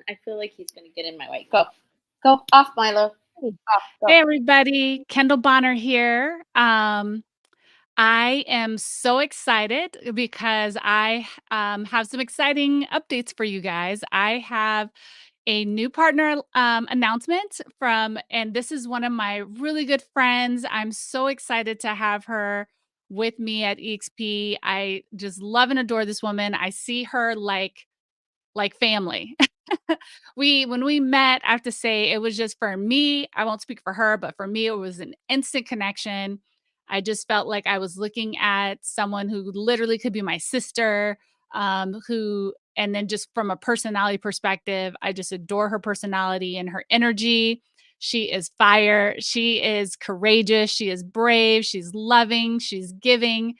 I feel like he's gonna get in my way. Go off, Milo. Hey, Off. Go. Hey, everybody, Kendall Bonner here. I am so excited because I have some exciting updates for you guys. I have a new partner announcement and this is one of my really good friends. I'm so excited to have her with me at EXP. I just love and adore this woman. I see her like family. When we met, I have to say it was just for me. I won't speak for her, but for me, it was an instant connection. I just felt like I was looking at someone who literally could be my sister, and then just from a personality perspective, I just adore her personality and her energy. She is fire. She is courageous. She is brave. She's loving. She's giving.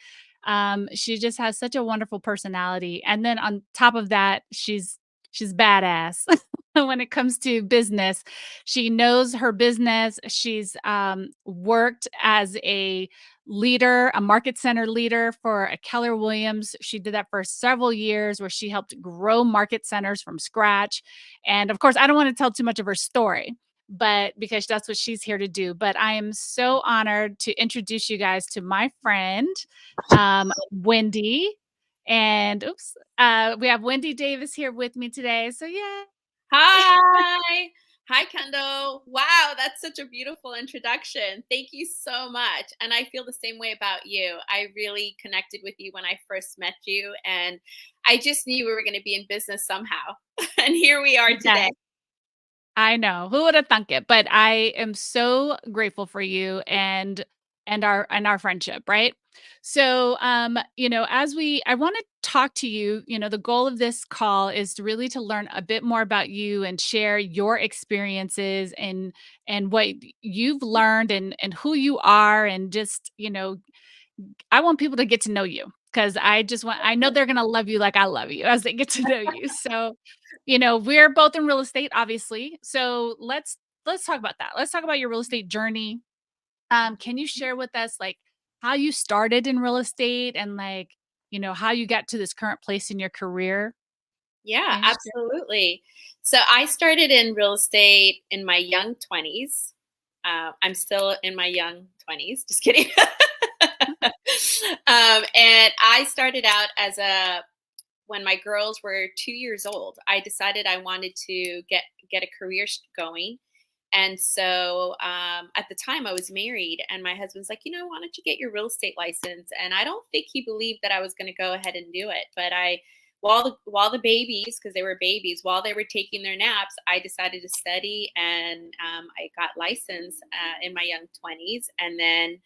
She just has such a wonderful personality. And then on top of that, she's badass when it comes to business. She knows her business. She's worked as a leader, a market center leader for a Keller Williams. She did that for several years where she helped grow market centers from scratch. And of course, I don't want to tell too much of her story, but because that's what she's here to do. But I am so honored to introduce you guys to my friend, Wendy. And we have Wendy Davis here with me today. So yeah. Hi. Hi, Kendall. Wow, that's such a beautiful introduction. Thank you so much. And I feel the same way about you. I really connected with you when I first met you, and I just knew we were going to be in business somehow. And here we are today. Yes. I know. Who would have thunk it? But I am so grateful for you and our friendship, right? So I want to talk to you, the goal of this call is really to learn a bit more about you and share your experiences and what you've learned and who you are and just, I want people to get to know you because I know they're gonna love you like I love you as they get to know you. So, we're both in real estate, obviously. So let's talk about that. Let's talk about your real estate journey. Can you share with us like how you started in real estate and like, how you got to this current place in your career? Yeah, Can you share? absolutely. So I started in real estate in my young 20s. I'm still in my young 20s, just kidding. And I started out when my girls were 2 years old. I decided I wanted to get a career going. And so at the time I was married, and my husband's like, why don't you get your real estate license? And I don't think he believed that I was going to go ahead and do it. But while the babies, because they were babies, while they were taking their naps, I decided to study, and I got licensed in my young 20s. And then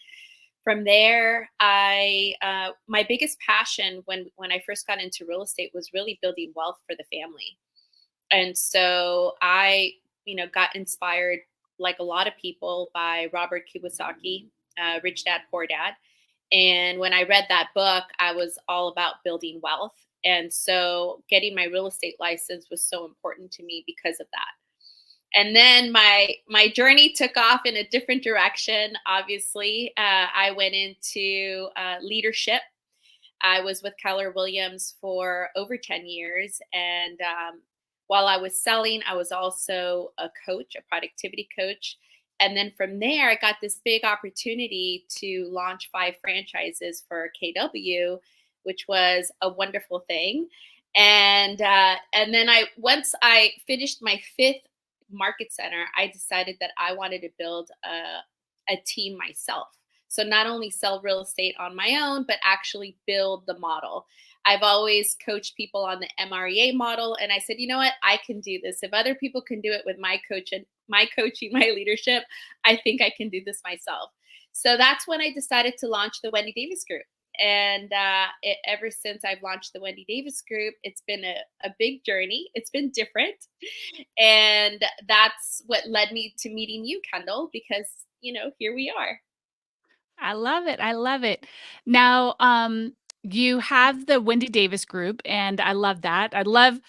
from there, I my biggest passion when I first got into real estate was really building wealth for the family. And so I, got inspired, like a lot of people, by Robert Kiyosaki, Rich Dad Poor Dad. And when I read that book, I was all about building wealth. And so getting my real estate license was so important to me because of that. And then my journey took off in a different direction. Obviously, I went into leadership. I was with Keller Williams for over 10 years. And while I was selling, I was also a coach, a productivity coach. And then from there, I got this big opportunity to launch 5 franchises for KW, which was a wonderful thing. And then once I finished my fifth market center, I decided that I wanted to build a team myself. So not only sell real estate on my own, but actually build the model. I've always coached people on the MREA model, and I said, you know what, I can do this. If other people can do it with my coaching, my leadership, I think I can do this myself. So that's when I decided to launch the Wendy Davis Group. And ever since I've launched the Wendy Davis Group, it's been a big journey. It's been different. And that's what led me to meeting you, Kendall, because, here we are. I love it. I love it. Now, you have the Wendy Davis group, and I love that. I love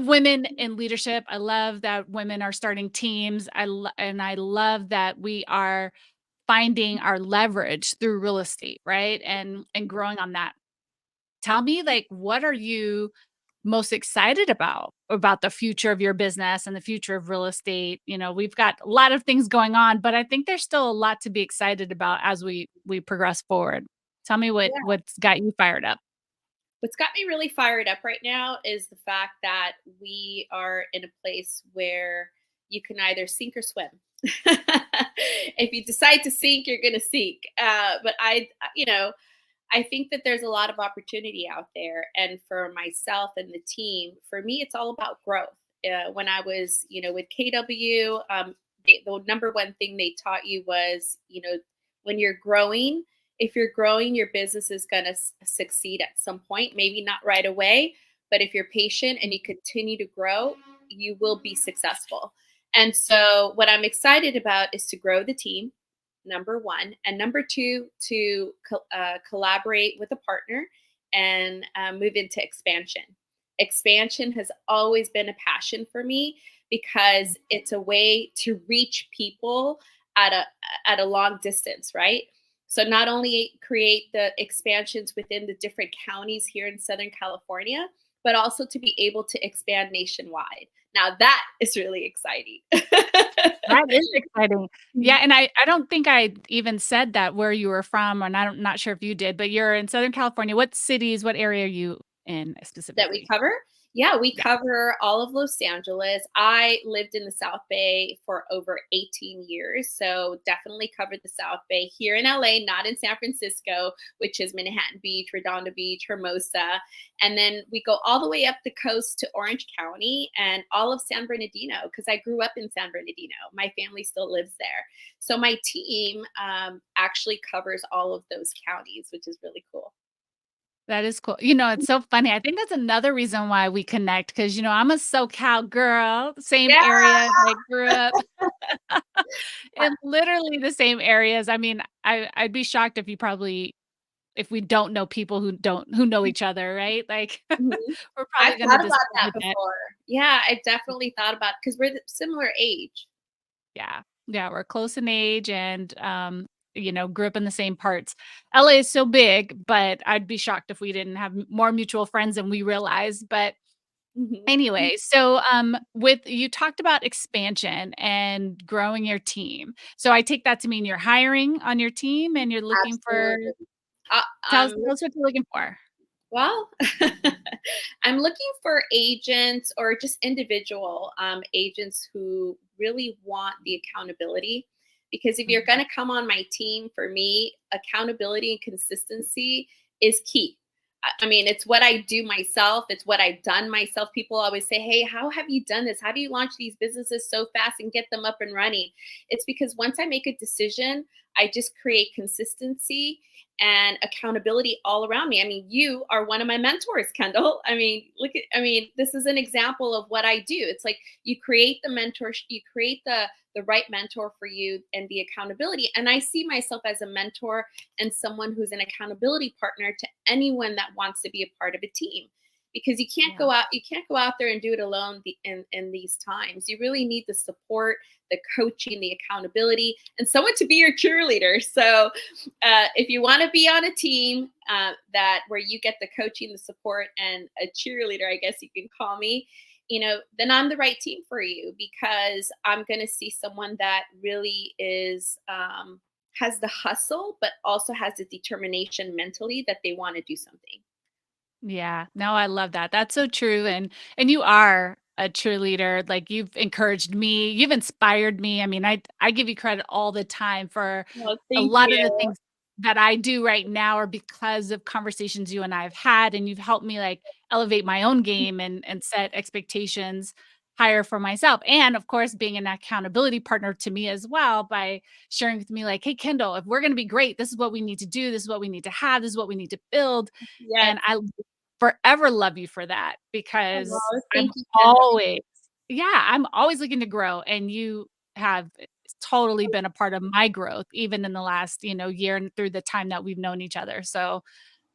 women in leadership. I love that women are starting teams. And I love that we are finding our leverage through real estate, right? And growing on that. Tell me, like, what are you most excited about the future of your business and the future of real estate? You know, we've got a lot of things going on, but I think there's still a lot to be excited about as we progress forward. Tell me what's got you fired up. What's got me really fired up right now is the fact that we are in a place where you can either sink or swim. If you decide to sink, you're going to sink. But I think that there's a lot of opportunity out there. And for myself and the team, for me, it's all about growth. When I was, with KW, the number one thing they taught you was, when you're growing, if you're growing, your business is going to succeed at some point, maybe not right away, but if you're patient and you continue to grow, you will be successful. And so, what I'm excited about is to grow the team, number one, and number two, to collaborate with a partner and move into expansion. Expansion has always been a passion for me because it's a way to reach people at a long distance, right? So not only create the expansions within the different counties here in Southern California, but also to be able to expand nationwide. Now that is really exciting. That is exciting. Yeah, Mhm. and I don't think I even said that where you were from, and I'm not sure if you did, but you're in Southern California. What cities, what area are you in That we specifically? cover? Yeah, we Yeah. cover all of Los Angeles. I lived in the South Bay for over 18 years, so definitely covered the South Bay here in LA, not in San Francisco, which is Manhattan Beach, Redondo Beach, Hermosa. And then we go all the way up the coast to Orange County and all of San Bernardino, because I grew up in San Bernardino. My family still lives there. So my team actually covers all of those counties, which is really cool. That is cool. You know, it's so funny. I think that's another reason why we connect because, I'm a SoCal girl, same Yeah. area I grew up in literally the same areas. I mean, I'd be shocked if we don't know people who know each other, right? Like, Mhm. we're I've probably gonna thought about discover that that. before. Yeah, I've definitely thought about because we're the similar age. Yeah. Yeah, we're close in age and, grew up in the same parts. LA is so big, but I'd be shocked if we didn't have more mutual friends than we realize, but Mhm. anyway, so, with you talked about expansion and growing your team. So I take that to mean you're hiring on your team and you're looking for Absolutely. tell us what you're looking for. Well, I'm looking for agents or just individual agents who really want the accountability. Because if you're Mhm. going to come on my team, for me, accountability and consistency is key. I mean, it's what I do myself. It's what I've done myself. People always say, "Hey, how have you done this? How do you launch these businesses so fast and get them up and running?" It's because once I make a decision, I just create consistency and accountability all around me. I mean, you are one of my mentors, Kendall. This is an example of what I do. It's like you create the mentor, you create the right mentor for you and the accountability. And I see myself as a mentor and someone who's an accountability partner to anyone that wants to be a part of a team. Because Yeah. you can't go out there and do it alone in these times. You really need the support, the coaching, the accountability, and someone to be your cheerleader. So if you want to be on a team that where you get the coaching, the support, and a cheerleader, I guess you can call me, then I'm the right team for you because I'm going to see someone that really is has the hustle, but also has the determination mentally that they want to do something. Yeah. No, I love that. That's so true, and you are a cheerleader, like, you've encouraged me, you've inspired me. I mean, I give you credit all the time for Well, a thank lot of the you. things that I do right now are because of conversations you and I have had, and you've helped me, like, elevate my own game and set expectations higher for myself, and, of course, being an accountability partner to me as well by sharing with me, like, "Hey, Kendall, if we're gonna be great, this is what we need to do, this is what we need to have, this is what we need to build," Yes. and I forever love you for that because Oh, I'm thank you, Kendall. always I'm always looking to grow, and you have totally been a part of my growth even in the last, year and through the time that we've known each other, so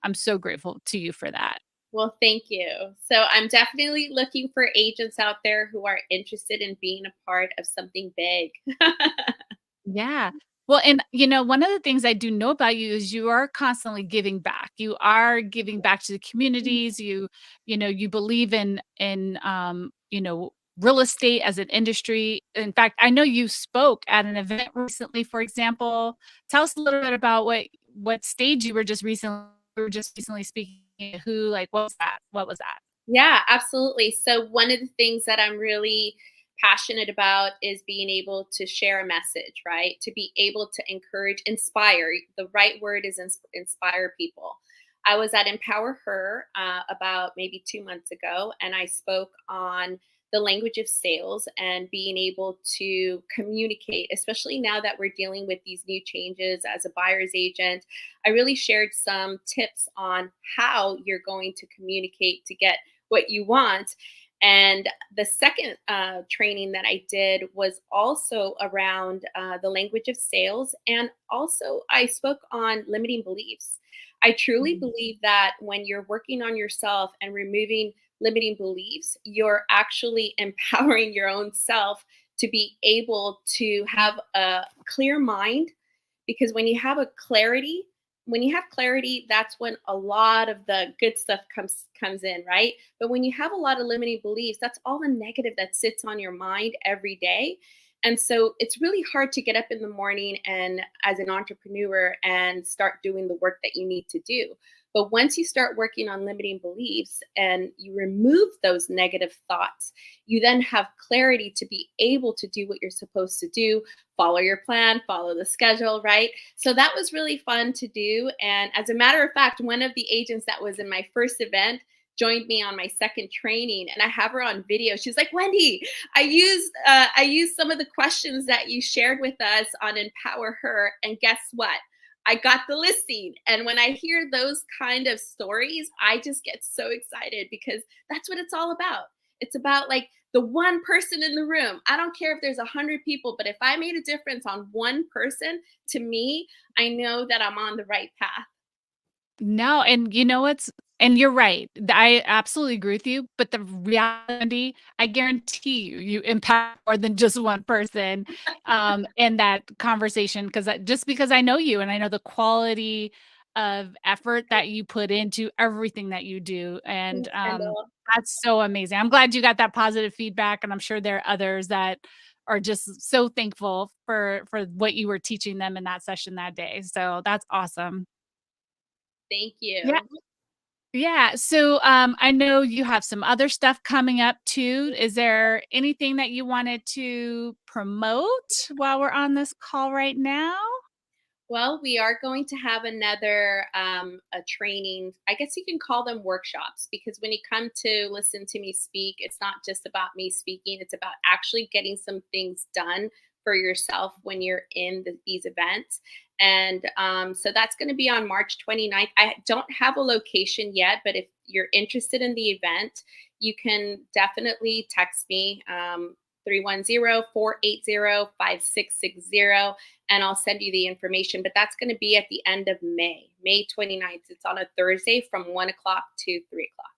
I'm so grateful to you for that. Well, thank you. So I'm definitely looking for agents out there who are interested in being a part of something big. Yeah. Well, and one of the things I do know about you is you are constantly giving back. You are giving back to the communities. You believe in real estate as an industry. In fact, I know you spoke at an event recently, for example. Tell us a little bit about what stage you were just recently speaking at. Who, like, what was that? What was that? Yeah, absolutely. So, one of the things that I'm really passionate about is being able to share a message, right? To be able to encourage, inspire. The right word is inspire people. I was at Empower Her about maybe 2 months ago, and I spoke on the language of sales and being able to communicate, especially now that we're dealing with these new changes as a buyer's agent. I really shared some tips on how you're going to communicate to get what you want. And the second training that I did was also around the language of sales. And also, I spoke on limiting beliefs. I truly Mhm. believe that when you're working on yourself and removing limiting beliefs, you're actually empowering your own self to be able to have a clear mind. Because when you have clarity, that's when a lot of the good stuff comes in, right? But when you have a lot of limiting beliefs, that's all the negative that sits on your mind every day. And so it's really hard to get up in the morning and as an entrepreneur and start doing the work that you need to do. But once you start working on limiting beliefs and you remove those negative thoughts, you then have clarity to be able to do what you're supposed to do, follow your plan, follow the schedule, right? So that was really fun to do. And as a matter of fact, one of the agents that was in my first event joined me on my second training, and I have her on video. She's like, Wendy, I used some of the questions that you shared with us on Empower Her, and guess what? I got the listing. And when I hear those kind of stories, I just get so excited because that's what it's all about. It's about like the one person in the room. I don't care if there's 100 people, but if I made a difference on one person, to me, I know that I'm on the right path. No, and and you're right. I absolutely agree with you, but the reality, I guarantee you impact more than just one person, in that conversation. Just because I know you and I know the quality of effort that you put into everything that you do, and, Thanks, Kendall. that's so amazing. I'm glad you got that positive feedback, and I'm sure there are others that are just so thankful for what you were teaching them in that session that day, so that's awesome. Thank Yeah. you. Yeah. So I know you have some other stuff coming up too. Is there anything that you wanted to promote while we're on this call right now? Well, we are going to have another a training. I guess you can call them workshops because when you come to listen to me speak, it's not just about me speaking. It's about actually getting some things done for yourself when you're in these events. And so that's going to be on March 29th. I don't have a location yet, but if you're interested in the event, you can definitely text me 310 and I'll send you the information. But that's going to be at the end of May, May 29th. It's on a Thursday from 1 o'clock to 3 o'clock.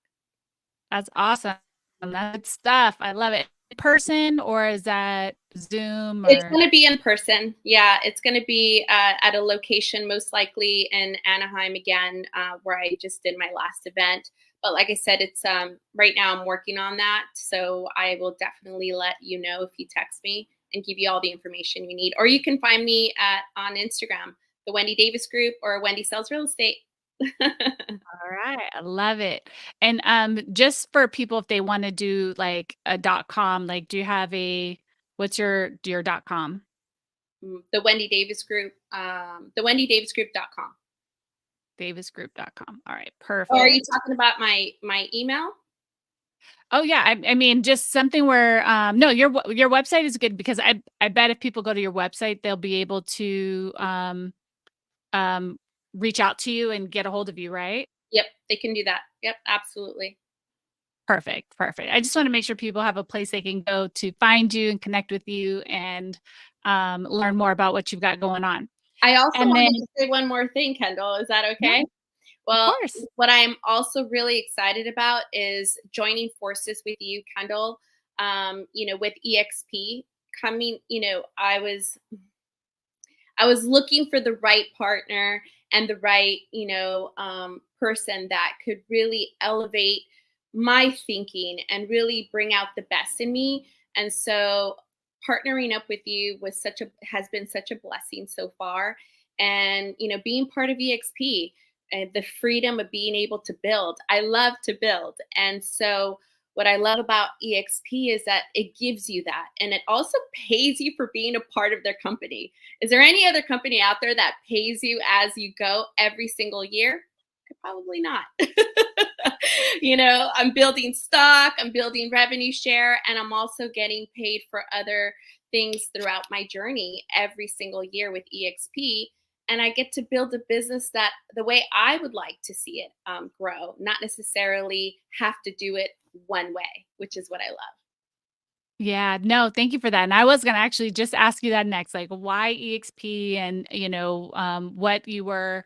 That's awesome. That's good stuff. I love it. In person, or is that Zoom It's or going to be in person. Yeah, it's going to be at a location, most likely in Anaheim again, where I just did my last event. But like I said, it's right now I'm working on that, so I will definitely let you know if you text me and give you all the information you need. Or you can find me at on Instagram, the Wendy Davis Group, or Wendy Sells Real Estate. all right. I love it. And just for people if they want to do like a .com, like do you have a what's your .com? The Wendy Davis Group, the wendydavisgroup.com. Davisgroup.com. All right, Or are you perfect. talking about my email? Oh yeah, I mean, just something where no, your website is good because I bet if people go to your website, they'll be able to um reach out to you and get a hold of you, right? Yep, they can do that. Yep, absolutely. Perfect, perfect. I just want to make sure people have a place they can go to find you and connect with you and learn more about what you've got going on. I also And then, wanted to say one more thing, Kendall. Is that yeah, okay? of Well, course. what I'm also really excited about is joining forces with you, Kendall. With EXP coming, I was looking for the right partner and the right, person that could really elevate my thinking and really bring out the best in me. And so partnering up with you was such a has been such a blessing so far. And being part of EXP and the freedom of being able to build. I love to build. And so what I love about EXP is that it gives you that, and it also pays you for being a part of their company. Is there any other company out there that pays you as you go every single year? Probably not. I'm building stock, I'm building revenue share, and I'm also getting paid for other things throughout my journey every single year with EXP. And I get to build a business that the way I would like to see it grow, not necessarily have to do it one way, which is what I love. Yeah, no, thank you for that. And I was gonna actually just ask you that next, like why EXP and what you were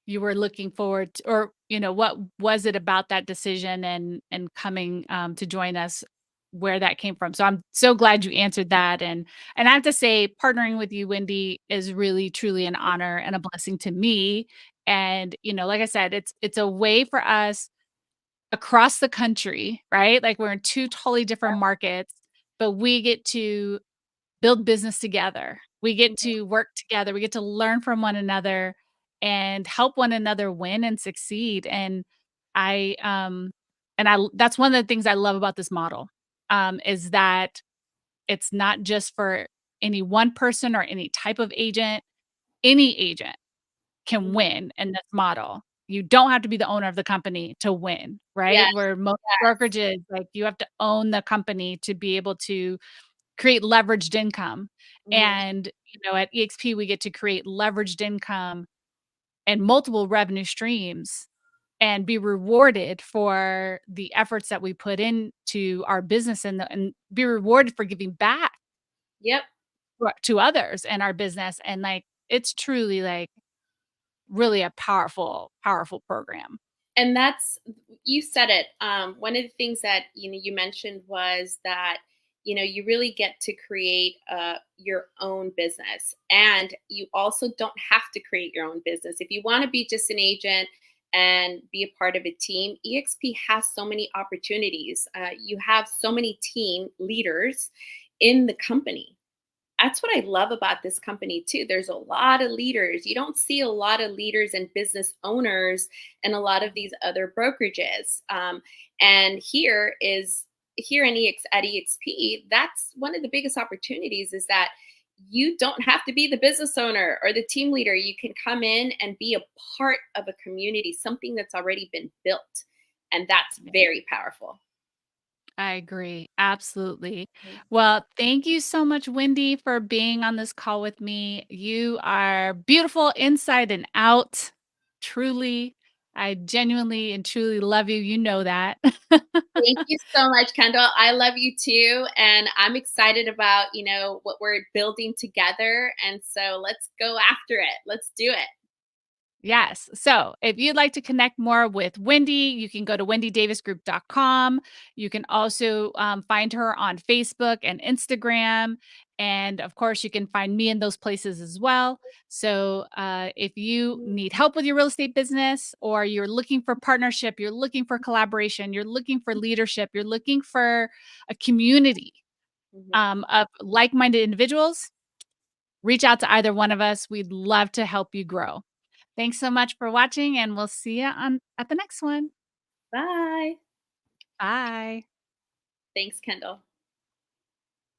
looking forward to, or what was it about that decision and coming to join us, where that came from. So I'm so glad you answered that. And I have to say, partnering with you, Wendy, is really truly an honor and a blessing to me. And like I said, it's a way for us across the country, right? Like we're in two totally different markets, but we get to build business together. We get Mhm. to work together. We get to learn from one another and help one another win and succeed. I and I that's one of the things I love about this model, is that it's not just for any one person or any type of agent. Any agent can Mhm. win in this model. You don't have to be the owner of the company to win, right? Yes, Where most yes. brokerages, like, you have to own the company to be able to create leveraged income. Mhm. And, at EXP, we get to create leveraged income and multiple revenue streams and be rewarded for the efforts that we put into our business, and be rewarded for giving back Yep. to others in our business. And like, it's truly like really a powerful, powerful program. And that's you said it. One of the things that you mentioned was that you really get to create your own business, and you also don't have to create your own business if you want to be just an agent and be a part of a team. EXP has so many opportunities. You have so many team leaders in the company. That's what I love about this company too. There's a lot of leaders. You don't see a lot of leaders and business owners in a lot of these other brokerages. And here in at EXP, that's one of the biggest opportunities is that you don't have to be the business owner or the team leader. You can come in and be a part of a community, something that's already been built. And that's very powerful. I agree. Absolutely. Mhm. Well, thank you so much, Wendy, for being on this call with me. You are beautiful inside and out. Truly. I genuinely and truly love you. You know that. Thank you so much, Kendall. I love you too. And I'm excited about, what we're building together. And so let's go after it. Let's do it. Yes. So if you'd like to connect more with Wendy, you can go to wendydavisgroup.com. You can also find her on Facebook and Instagram. And of course, you can find me in those places as well. So if you need help with your real estate business, or you're looking for partnership, you're looking for collaboration, you're looking for leadership, you're looking for a community Mhm. of like minded individuals, reach out to either one of us. We'd love to help you grow. Thanks so much for watching, and we'll see you on at the next one. Bye. Bye. Thanks, Kendall.